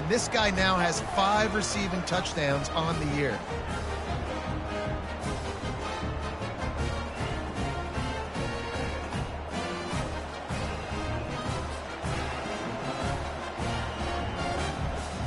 and this guy now has 5 receiving touchdowns on the year.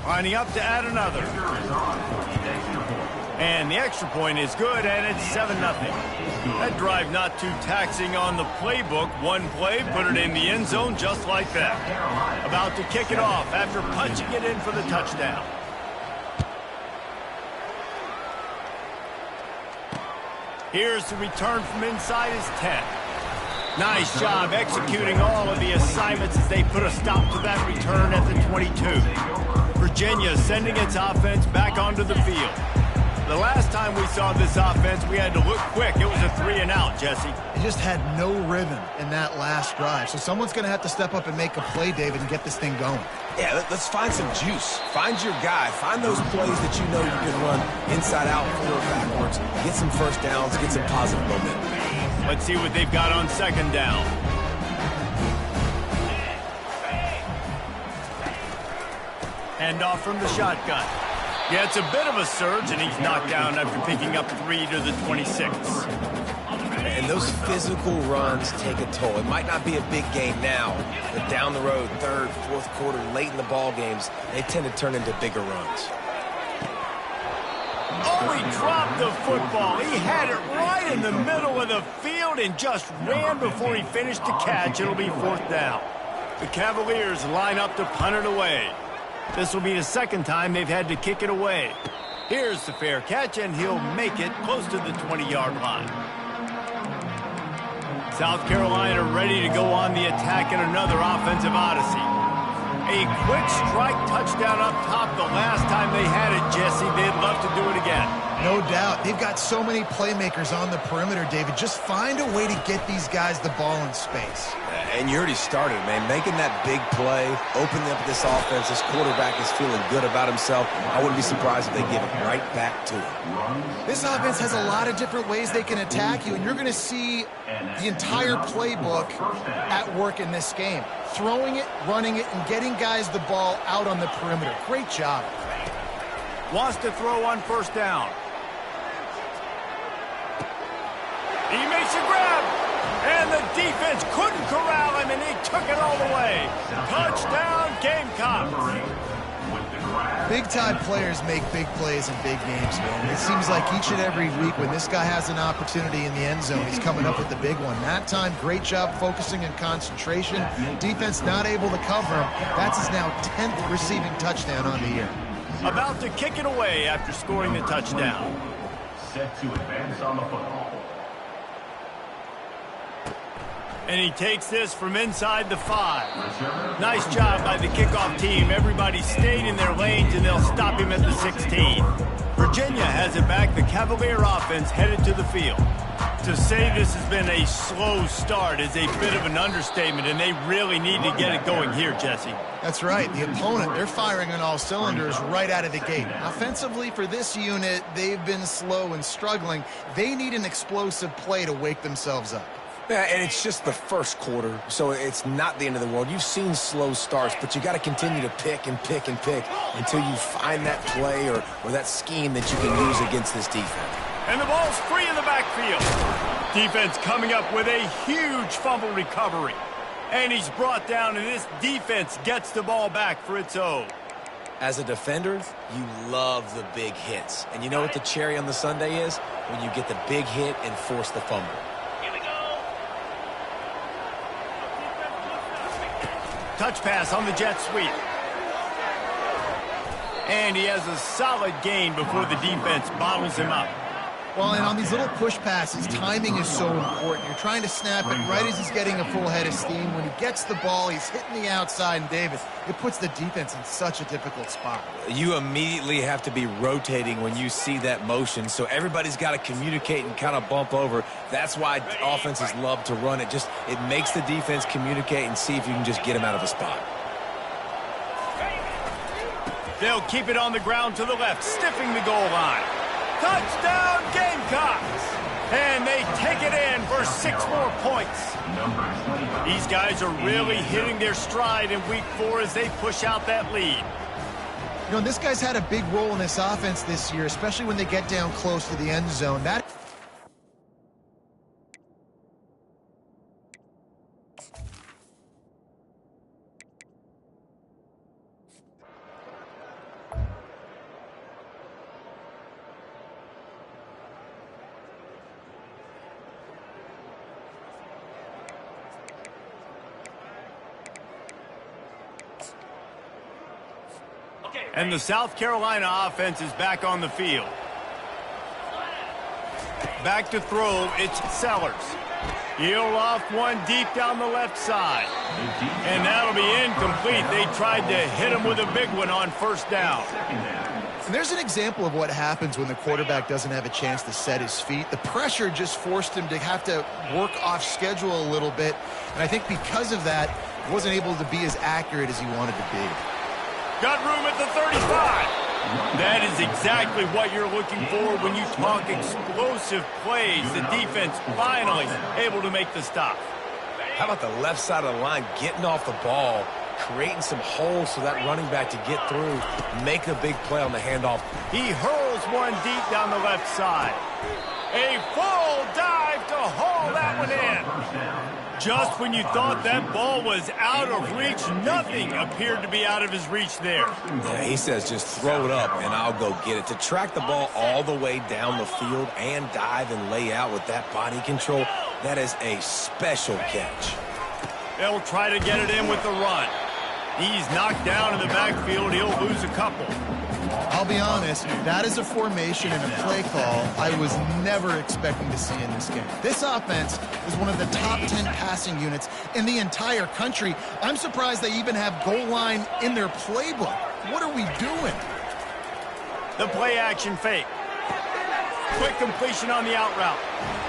Lining up to add another. And the extra point is good, and it's 7-0. That drive not too taxing on the playbook. One play, put it in the end zone just like that. About to kick it off after punching it in for the touchdown. Here's the return from inside his 10. Nice job executing all of the assignments as they put a stop to that return at the 22. Virginia sending its offense back onto the field. The last time we saw this offense, we had to look quick. It was a 3-and-out, Jesse. They just had no rhythm in that last drive. So someone's going to have to step up and make a play, David, and get this thing going. Yeah, let's find some juice. Find your guy. Find those plays that you know you can run inside out, forward, backwards. Get some first downs, get some positive momentum. Let's see what they've got on second down. Hand off from the shotgun. Yeah, it's a bit of a surge, and he's knocked down after picking up 3 to the 26. And those physical runs take a toll. It might not be a big game now, but down the road, third, fourth quarter, late in the ball games, they tend to turn into bigger runs. Oh, he dropped the football. He had it right in the middle of the field and just ran before he finished the catch. It'll be 4th down. The Cavaliers line up to punt it away. This will be the second time they've had to kick it away. Here's the fair catch, and he'll make it close to the 20-yard line. South Carolina ready to go on the attack in another offensive odyssey. A quick strike touchdown up top the last time they had it, Jesse. They'd love to do it again. No doubt. They've got so many playmakers on the perimeter, David. Just find a way to get these guys the ball in space. And you already started, man. Making that big play, opening up this offense. This quarterback is feeling good about himself. I wouldn't be surprised if they give it right back to him. This offense has a lot of different ways they can attack you, and you're going to see the entire playbook at work in this game. Throwing it, running it, and getting guys the ball out on the perimeter. Great job. Wants to throw on first down. He makes a grab, and the defense couldn't corral him, and he took it all the way. Touchdown, Gamecocks. Big-time players make big plays in big games, man. It seems like each and every week when this guy has an opportunity in the end zone, he's coming up with the big one. That time, great job focusing and concentration. Defense not able to cover him. That's his now 10th receiving touchdown on the year. About to kick it away after scoring the touchdown. Set to advance on the football. And he takes this from inside the 5. Nice job by the kickoff team. Everybody stayed in their lanes, and they'll stop him at the 16. Virginia has it back. The Cavalier offense headed to the field. To say this has been a slow start is a bit of an understatement, and they really need to get it going here, Jesse. That's right. The opponent, they're firing on all cylinders right out of the gate. Offensively, for this unit, they've been slow and struggling. They need an explosive play to wake themselves up. Yeah, and it's just the first quarter, so it's not the end of the world. You've seen slow starts, but you got to continue to pick and pick and pick until you find that play or that scheme that you can use against this defense. And the ball's free in the backfield. Defense coming up with a huge fumble recovery. And he's brought down, and this defense gets the ball back for its own. As a defender, you love the big hits. And you know what the cherry on the sundae is? When you get the big hit and force the fumble. Touch pass on the jet sweep. And he has a solid gain before the defense bottles him up. Well, and on these little push passes, timing is so important. You're trying to snap it right as he's getting a full head of steam. When he gets the ball, he's hitting the outside, and Davis, it puts the defense in such a difficult spot. You immediately have to be rotating when you see that motion, so everybody's got to communicate and kind of bump over. That's why offenses love to run it. It makes the defense communicate and see if you can just get him out of a spot. They'll keep it on the ground to the left, stiffing the goal line. Touchdown, Gamecocks! And they take it in for 6 more points. These guys are really hitting their stride in week 4 as they push out that lead. You know, this guy's had a big role in this offense this year, especially when they get down close to the end zone. And the South Carolina offense is back on the field. Back to throw, it's Sellers. He'll off one deep down the left side. And that'll be incomplete. They tried to hit him with a big one on first down. And there's an example of what happens when the quarterback doesn't have a chance to set his feet. The pressure just forced him to have to work off schedule a little bit. And I think because of that, he wasn't able to be as accurate as he wanted to be. Got room at the 35. That is exactly what you're looking for when you talk explosive plays. The defense finally able to make the stop. How about the left side of the line getting off the ball, creating some holes for that running back to get through, making a big play on the handoff. He hurls one deep down the left side. A full dive to haul that one in. Just when you thought that ball was out of reach, nothing appeared to be out of his reach there. Yeah, he says just throw it up and I'll go get it. To track the ball all the way down the field and dive and lay out with that body control, that is a special catch. They'll try to get it in with the run. He's knocked down in the backfield. He'll lose a couple. I'll be honest, that is a formation and a play call I was never expecting to see in this game. This offense is one of the top 10 passing units in the entire country. I'm surprised they even have goal line in their playbook. What are we doing? The play action fake. Quick completion on the out route.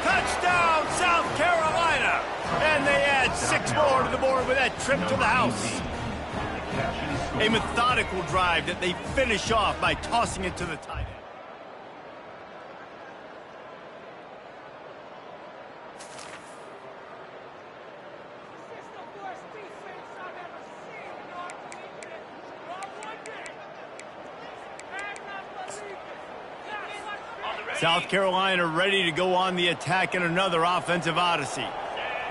Touchdown, South Carolina! And they add 6 more to the board with that trip to the house. A methodical drive that they finish off by tossing it to the tight end. South Carolina ready to go on the attack in another offensive odyssey.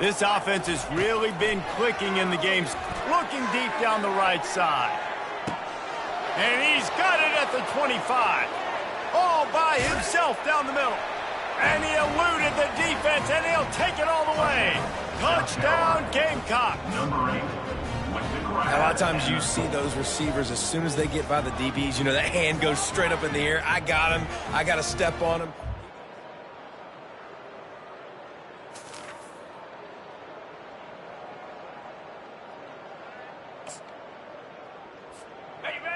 This offense has really been clicking in the games, looking deep down the right side. And he's got it at the 25. All by himself down the middle. And he eluded the defense, and he'll take it all the way. Touchdown, Gamecock. A lot of times you see those receivers, as soon as they get by the DBs, you know, that hand goes straight up in the air. I got him. I got to step on him.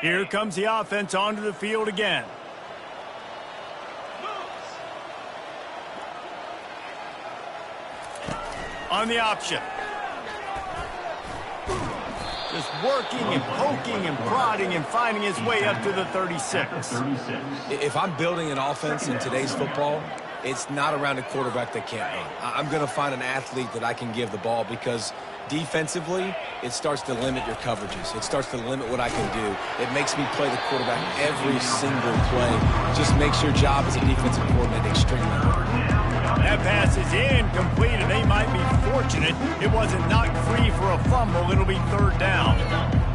Here comes the offense onto the field again. On the option. Just working and poking and prodding and finding his way up to the 36. If I'm building an offense in today's football, it's not around a quarterback that can't run. I'm going to find an athlete that I can give the ball, because defensively, it starts to limit your coverages. It starts to limit what I can do. It makes me play the quarterback every single play. Just makes your job as a defensive coordinator extremely hard. That pass is incomplete, and they might be fortunate it wasn't knocked free for a fumble. It'll be 3rd down.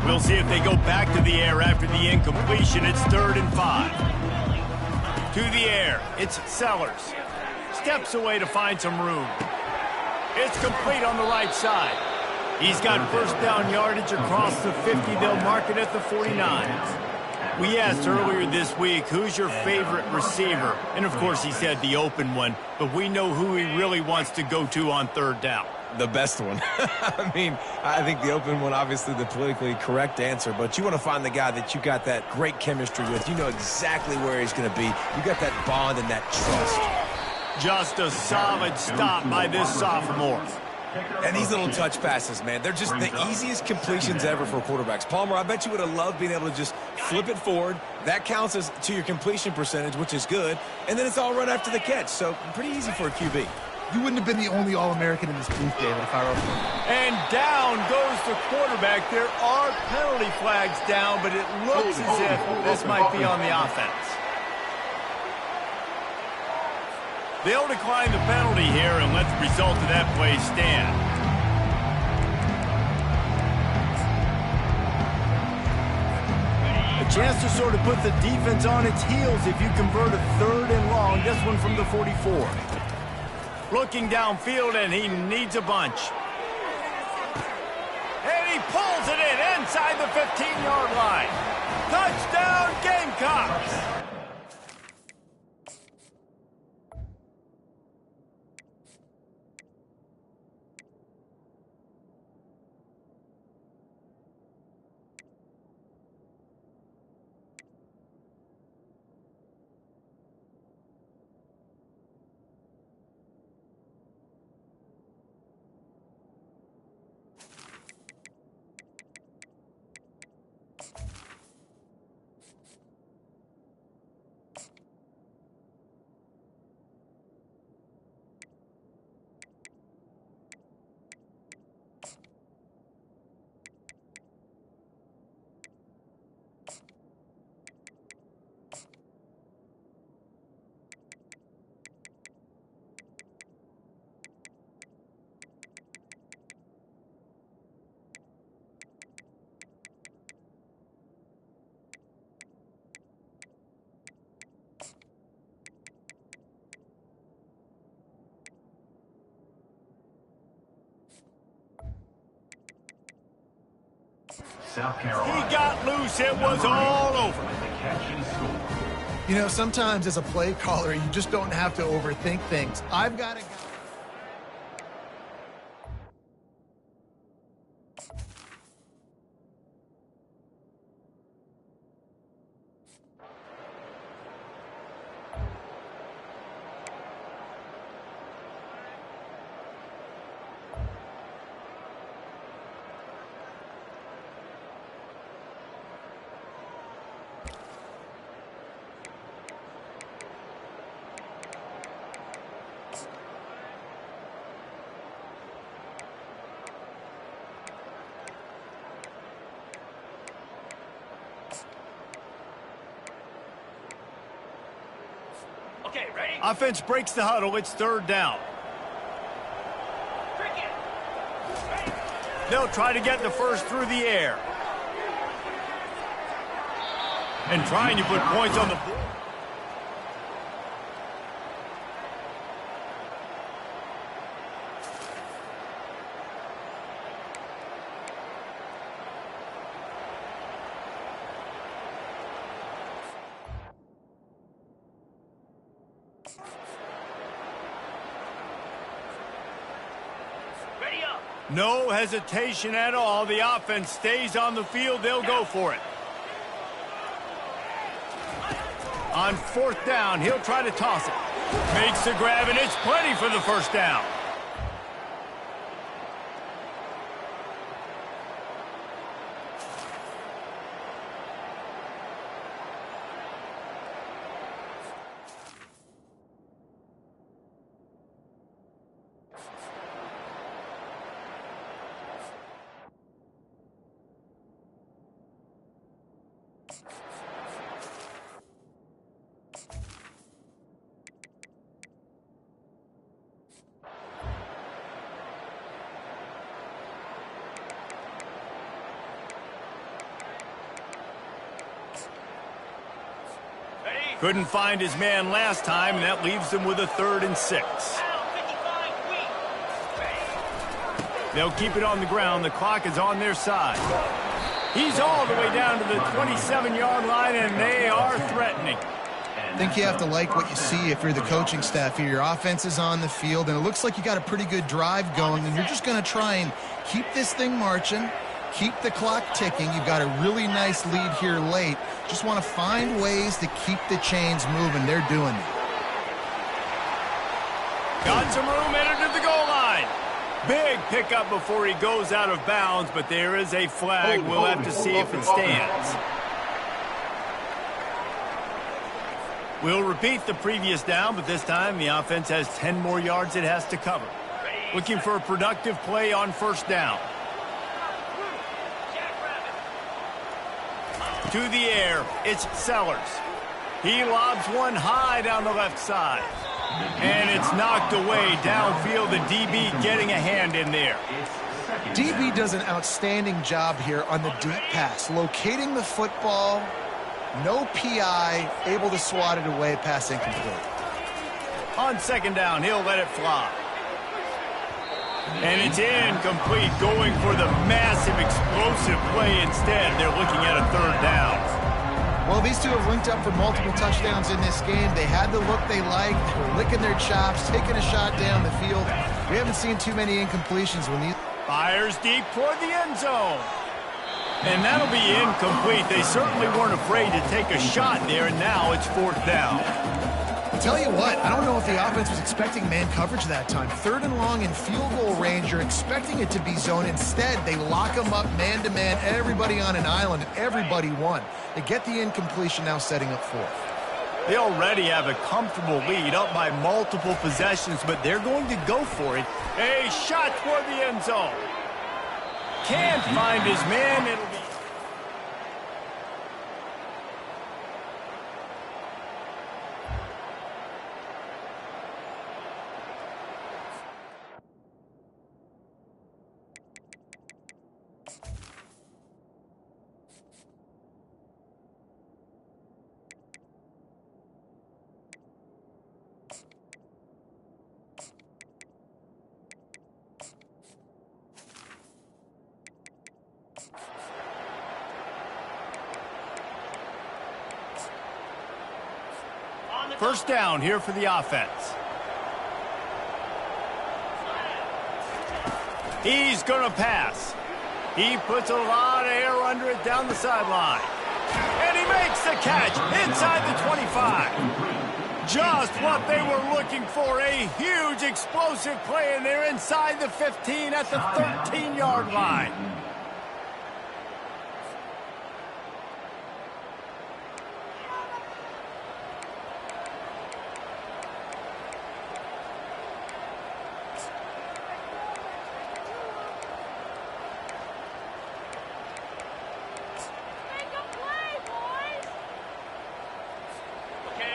We'll see if they go back to the air after the incompletion. It's 3rd and 5. To the air, it's Sellers. Steps away to find some room. It's complete on the right side. He's got first down yardage across the 50. They'll mark it at the 49. We asked earlier this week, who's your favorite receiver? And, of course, he said the open one. But we know who he really wants to go to on 3rd down. The best one. I mean, I think the open one, obviously the politically correct answer. But you want to find the guy that you got that great chemistry with. You know exactly where he's going to be. You got that bond and that trust. Just a solid stop by this sophomore. And these little touch passes, man, they're just the easiest completions ever for quarterbacks. Palmer, I bet you would have loved being able to just flip it forward. That counts as to your completion percentage, which is good. And then it's all run after the catch, so pretty easy for a QB. You wouldn't have been the only All-American in this booth, David, if I were. And down goes the quarterback. There are penalty flags down, but it looks as if this might be on the offense. They'll decline the penalty here and let the result of that play stand. A chance to sort of put the defense on its heels if you convert a 3rd and long. This one from the 44. Looking downfield, and he needs a bunch. And he pulls it in inside the 15-yard line. Touchdown, Gamecocks! South Carolina. He got loose. It was all over. The catch and score. You know, sometimes as a play caller, you just don't have to overthink things. I've got to... Okay, ready? Offense breaks the huddle. It's 3rd down. They'll try to get the first through the air. And trying to put points on the board. No hesitation at all. The offense stays on the field. They'll go for it. On 4th down, he'll try to toss it. Makes the grab, and it's plenty for the first down. Couldn't find his man last time, and that leaves him with a 3rd and 6. They'll keep it on the ground. The clock is on their side. He's all the way down to the 27-yard line, and they are threatening. I think you have to like what you see if you're the coaching staff here. Your offense is on the field, and it looks like you got a pretty good drive going, and you're just going to try and keep this thing marching, keep the clock ticking. You've got a really nice lead here late. Just want to find ways to keep the chains moving. They're doing it. Got some room, entered the goal line. Big pickup before he goes out of bounds, but there is a flag. We'll have to see if it stands. We'll repeat the previous down, but this time the offense has 10 more yards it has to cover. Looking for a productive play on first down. To the air, it's Sellers. He lobs one high down the left side. And it's knocked away downfield. The DB getting a hand in there. DB does an outstanding job here on the deep pass, locating the football. No PI, able to swat it away, pass incomplete. On second down, he'll let it fly. And it's incomplete, going for the massive explosive play instead. They're looking at a third down. Well, these two have linked up for multiple touchdowns in this game. They had the look they liked. They were licking their chops, taking a shot down the field. We haven't seen too many incompletions when these... Fires deep toward the end zone. And that'll be incomplete. They certainly weren't afraid to take a shot there, and now it's fourth down. Tell you what, I don't know if the offense was expecting man coverage that time. Third and long in field goal range, you're expecting it to be zone. Instead, they lock them up man-to-man, everybody on an island, and everybody won. They get the incompletion, now setting up fourth. They already have a comfortable lead, up by multiple possessions, but they're going to go for it. A shot toward the end zone. Can't find his man. It'll be... First down here for the offense. He's going to pass. He puts a lot of air under it down the sideline. And he makes the catch inside the 25. Just what they were looking for. A huge explosive play, and they're inside the 15 at the 13-yard line.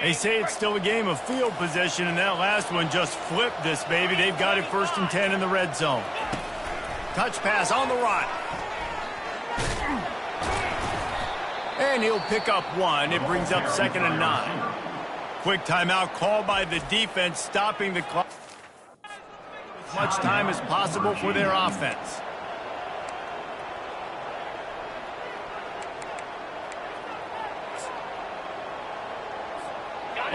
They say it's still a game of field position, and that last one just flipped this baby. They've got it first and 10 in the red zone. Touch pass on the run. And he'll pick up one. It brings up second and 9. Quick timeout called by the defense, stopping the clock. As much time as possible for their offense.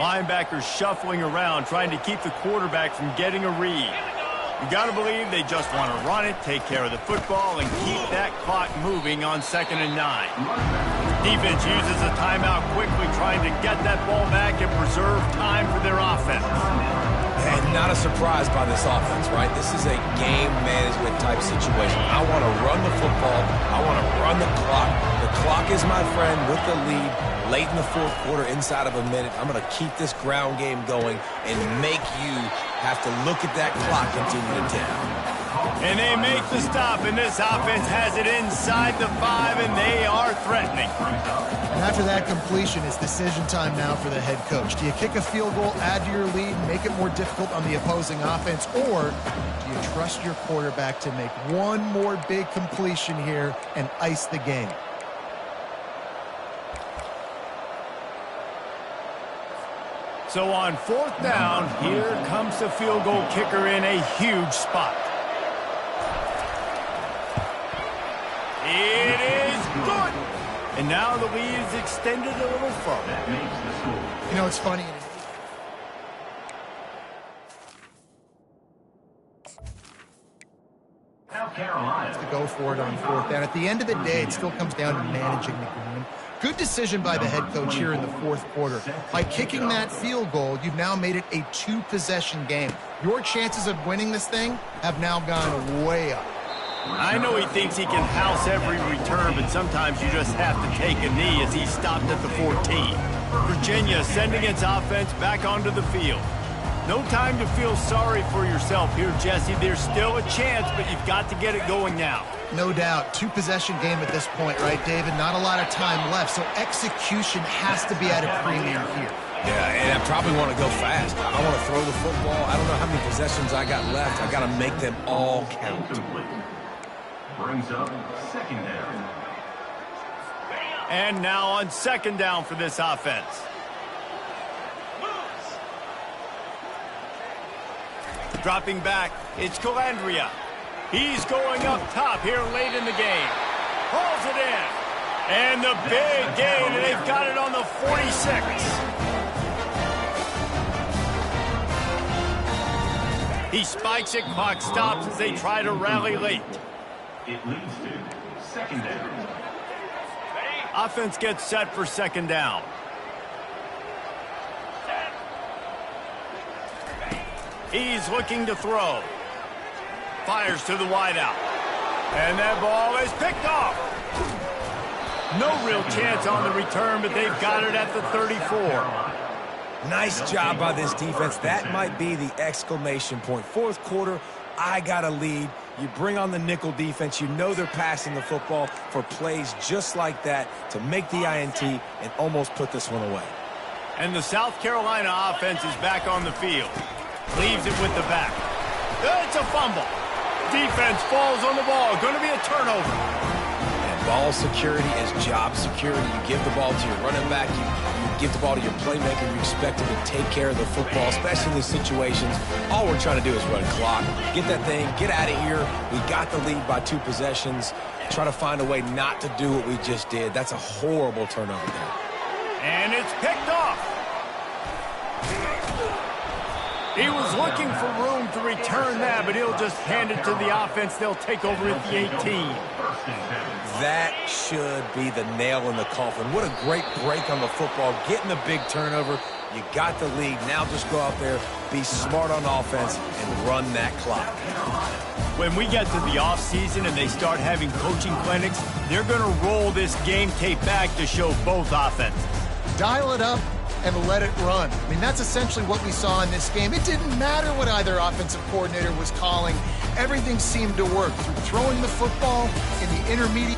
Linebackers shuffling around, trying to keep the quarterback from getting a read. You got to believe they just want to run it, take care of the football, and keep that clock moving on second and 9. Defense uses a timeout quickly, trying to get that ball back and preserve time for their offense. And not a surprise by this offense, right? This is a game management type situation. I want to run the football. I want to run the clock. The clock is my friend with the lead. Late in the fourth quarter, inside of a minute, I'm going to keep this ground game going and make you have to look at that clock continue to tick. And they make the stop, and this offense has it inside the 5, and they are threatening. And after that completion, it's decision time now for the head coach. Do you kick a field goal, add to your lead, make it more difficult on the opposing offense, or do you trust your quarterback to make one more big completion here and ice the game? So on fourth down, here comes the field goal kicker in a huge spot. It is good. And now the lead is extended a little further. You know, it's funny. South Carolina To go for it on fourth down. At the end of the day, it still comes down to managing the game. Good decision by the head coach here in the fourth quarter. By kicking that field goal, you've now made it a 2-possession game. Your chances of winning this thing have now gone way up. I know he thinks he can house every return, but sometimes you just have to take a knee as he stopped at the 14. Virginia sending its offense back onto the field. No time to feel sorry for yourself here, Jesse. There's still a chance, but you've got to get it going now. No doubt. Two-possession game at this point, right, David? Not a lot of time left, so execution has to be at a premium here. Yeah, and I probably want to go fast. I want to throw the football. I don't know how many possessions I got left. I got to make them all count. Brings up second down. And now on second down for this offense. Dropping back, it's Calandria. He's going up top here late in the game. Hauls it in. And the big gain, and they've got it on the 46. He spikes it, clock stops as they try to rally late. It leads to second down. Offense gets set for second down. He's looking to throw. Fires to the wideout. And that ball is picked off. No real chance on the return, but they've got it at the 34. Nice job by this defense. That might be the exclamation point. Fourth quarter, I got a lead. You bring on the nickel defense. You know they're passing the football for plays just like that to make the INT and almost put this one away. And the South Carolina offense is back on the field. Leaves it with the back. It's a fumble. Defense falls on the ball. Going to be a turnover. And ball security is job security. You give the ball to your running back. You give the ball to your playmaker. You expect him to take care of the football, especially in these situations. All we're trying to do is run clock. Get that thing. Get out of here. We got the lead by 2 possessions. Try to find a way not to do what we just did. That's a horrible turnover there. And it's picked off. He was looking for room to return that, but he'll just hand it to the offense. They'll take over at the 18. That should be the nail in the coffin. What a great break on the football. Getting the big turnover. You got the lead. Now just go out there, be smart on offense, and run that clock. When we get to the offseason and they start having coaching clinics, they're going to roll this game tape back to show both offenses. Dial it up and let it run. I mean, that's essentially what we saw in this game. It didn't matter what either offensive coordinator was calling. Everything seemed to work through throwing the football in the intermediate.